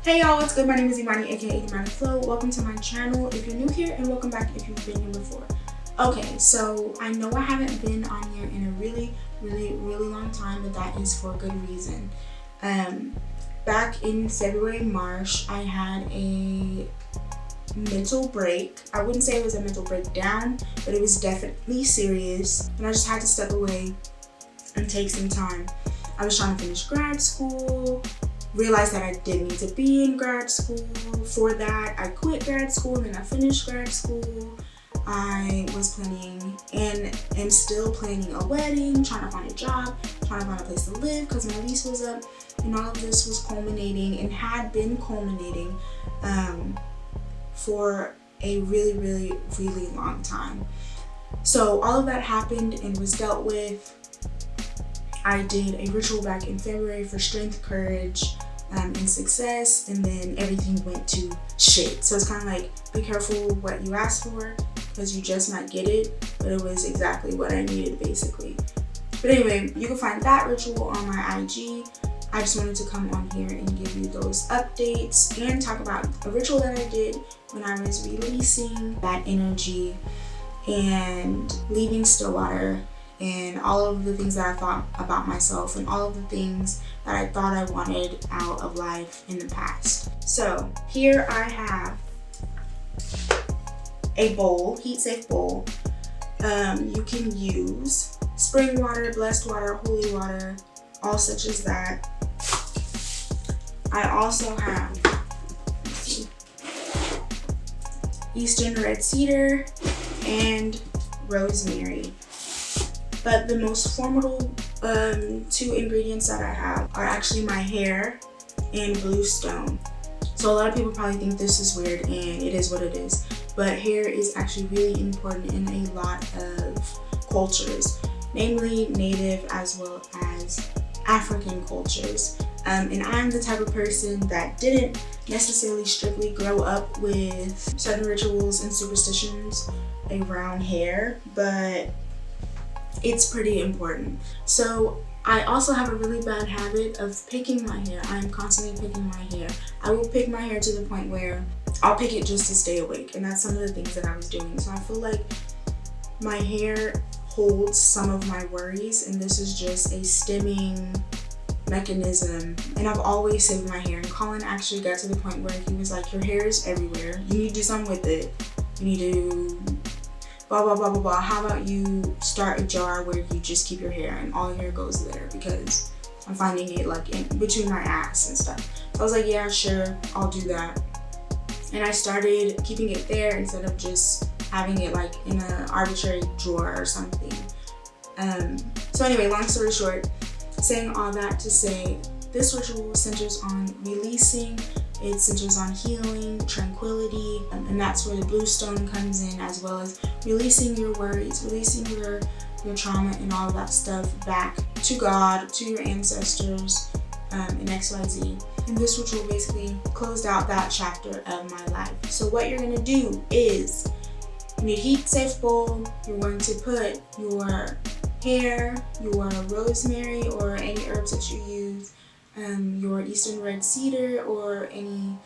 Hey y'all, what's good? My name is Imani, aka Imani Flow. Welcome to my channel if you're new here, and welcome back if you've been here before. Okay, so I know I haven't been on here in a really long time, but that is for good reason. Back in February, March, I had a mental break. I wouldn't say it was a mental breakdown, but it was definitely serious, and I just had to step away and take some time. I was trying to finish grad school, realized that I didn't need to be in grad school. For that, I quit grad school and then I finished grad school. I was planning and am still planning a wedding, trying to find a job, trying to find a place to live because my lease was up, and all of this was culminating and had been culminating for a really long time. So all of that happened and was dealt with. I did a ritual back in February for strength, courage, and success, and then everything went to shit. So it's kind of like, be careful what you ask for because you just might get it, but it was exactly what I needed basically. But anyway, you can find that ritual on my IG. I just wanted to come on here and give you those updates and talk about a ritual that I did when I was releasing that energy and leaving Stillwater, and all of the things that I thought about myself and all of the things that I thought I wanted out of life in the past. So here I have a bowl, heat safe bowl. You can use spring water, blessed water, holy water, all such as that. I also have Eastern red cedar and rosemary. But the most formidable two ingredients that I have are actually my hair and bluestone. So a lot of people probably think this is weird, and it is what it is. But hair is actually really important in a lot of cultures, namely Native as well as African cultures. And I'm the type of person that didn't necessarily strictly grow up with certain rituals and superstitions around hair, but it's pretty important. So I also have a really bad habit of picking my hair. I am constantly picking my hair. I will pick my hair to the point where I'll pick it just to stay awake, and that's some of the things that I was doing. So I feel like my hair holds some of my worries, and this is just a stemming mechanism. And I've always saved my hair, and Colin actually got to the point where he was like, your hair is everywhere, you need to do something with it, you need to blah blah. How about you start a jar where you just keep your hair and all your hair goes there, because I'm finding it like in between my ass and stuff. So I was like, yeah, sure, I'll do that. And I started keeping it there instead of just having it like in an arbitrary drawer or something. So anyway, long story short, saying all that to say, this ritual centers on releasing. It centers on healing, tranquility, and that's where the bluestone comes in, as well as releasing your worries, releasing your trauma and all of that stuff back to God, to your ancestors, and XYZ. And this ritual basically closed out that chapter of my life. So what you're gonna do is, in your heat safe bowl, you're going to put your hair, your rosemary or any herbs that you use, your Eastern red cedar or any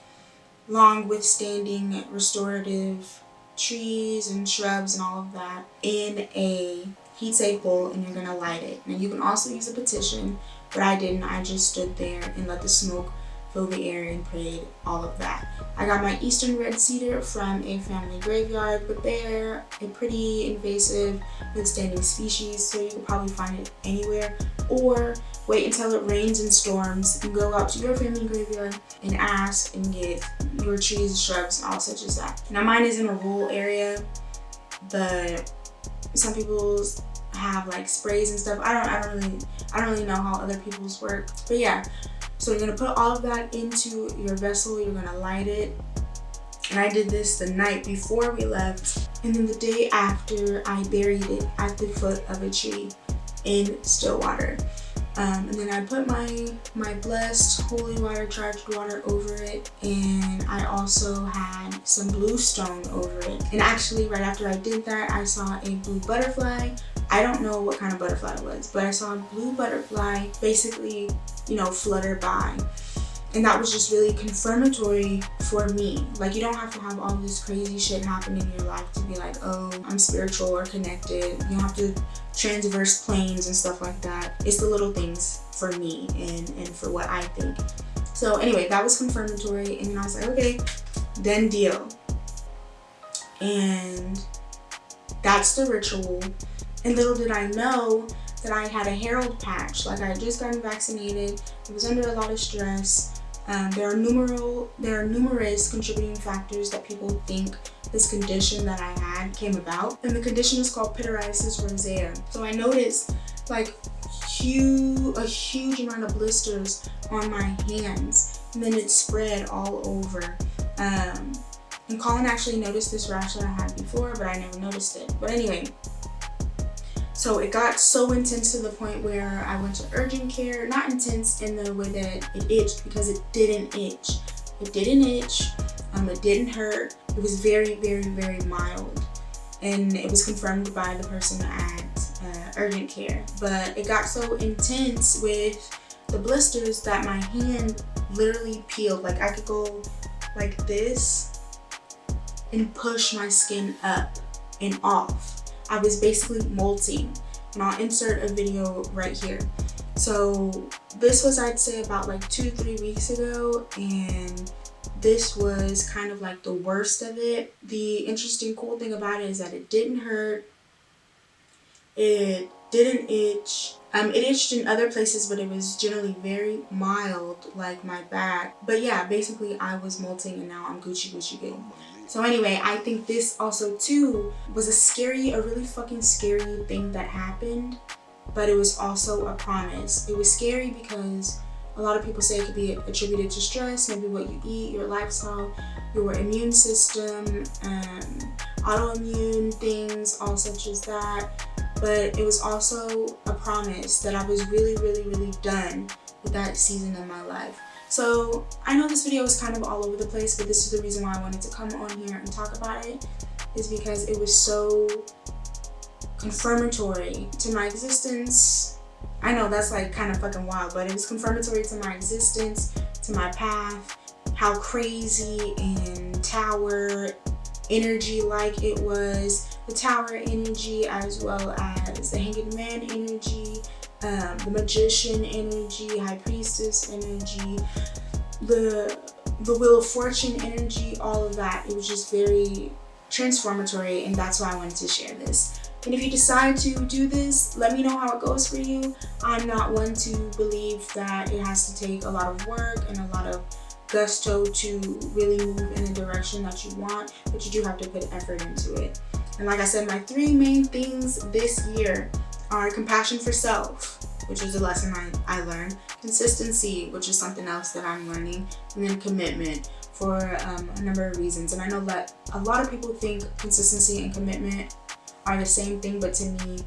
long withstanding restorative trees and shrubs and all of that in a heat safe bowl, and you're gonna light it. Now you can also use a petition, but I didn't. I just stood there and let the smoke fill the air and prayed, all of that. I got my Eastern red cedar from a family graveyard, but they're a pretty invasive withstanding species, so you can probably find it anywhere, or wait until it rains and storms and go out to your family graveyard and ask and get your trees, shrubs, and all such as that. Now mine is in a rural area, but some people's have like sprays and stuff. I don't really know how other people's work, but yeah. So you're gonna put all of that into your vessel, you're gonna light it. And I did this the night before we left, and then the day after I buried it at the foot of a tree in Stillwater. And then I put my blessed holy water, charged water over it, and I also had some bluestone over it. And actually right after I did that, I saw a blue butterfly. I don't know what kind of butterfly it was, but I saw a blue butterfly basically, flutter by. And that was just really confirmatory for me. Like, you don't have to have all this crazy shit happen in your life to be like, oh, I'm spiritual or connected. You don't have to transverse planes and stuff like that. It's the little things for me and for what I think. So anyway, that was confirmatory, and then I was like, okay, done deal. And that's the ritual. And little did I know that I had a herald patch. Like, I had just gotten vaccinated. I was under a lot of stress. There are numerous contributing factors that people think this condition that I had came about. And the condition is called pityriasis rosea. So I noticed like a huge amount of blisters on my hands, and then it spread all over. And Colin actually noticed this rash that I had before, but I never noticed it. But anyway, so it got so intense to the point where I went to urgent care. Not intense in the way that it itched, because it didn't itch. It didn't itch. It didn't hurt. It was very, very, very mild. And it was confirmed by the person at urgent care. But it got so intense with the blisters that my hand literally peeled. Like, I could go like this and push my skin up and off. I was basically molting, and I'll insert a video right here. So this was, I'd say, about like 2-3 weeks ago, and this was kind of like the worst of it. The interesting, cool thing about it is that it didn't hurt. It didn't itch. It itched in other places, but it was generally very mild, like my back. But yeah, basically I was molting, and now I'm Gucci good. So anyway, I think this also too was a really fucking scary thing that happened, but it was also a promise. It was scary because a lot of people say it could be attributed to stress, maybe what you eat, your lifestyle, your immune system, autoimmune things, all such as that. But it was also a promise that I was really, really, really done with that season of my life. So I know this video is kind of all over the place, but this is the reason why I wanted to come on here and talk about it, is because it was so confirmatory to my existence. I know that's like kind of fucking wild, but it was confirmatory to my existence, to my path, how crazy and tower energy like it was, the tower energy as well as the hanged man energy, the magician energy, high priestess energy, the wheel of fortune energy, all of that. It was just very transformatory, and that's why I wanted to share this. And if you decide to do this, let me know how it goes for you. I'm not one to believe that it has to take a lot of work and a lot of gusto to really move in the direction that you want, but you do have to put effort into it. And like I said, my 3 main things this year are compassion for self, which is a lesson I learned, consistency, which is something else that I'm learning, and then commitment for a number of reasons. And I know that a lot of people think consistency and commitment are the same thing, but to me,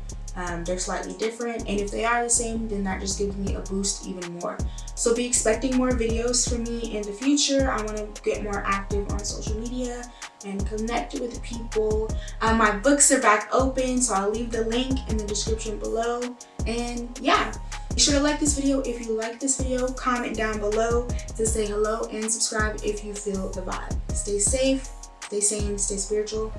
they're slightly different. And if they are the same, then that just gives me a boost even more. So be expecting more videos from me in the future. I want to get more active on social media and connect with people. My books are back open, so I'll leave the link in the description below. And yeah, be sure to like this video if you like this video, comment down below to say hello, and subscribe if you feel the vibe. Stay safe, stay sane, stay spiritual.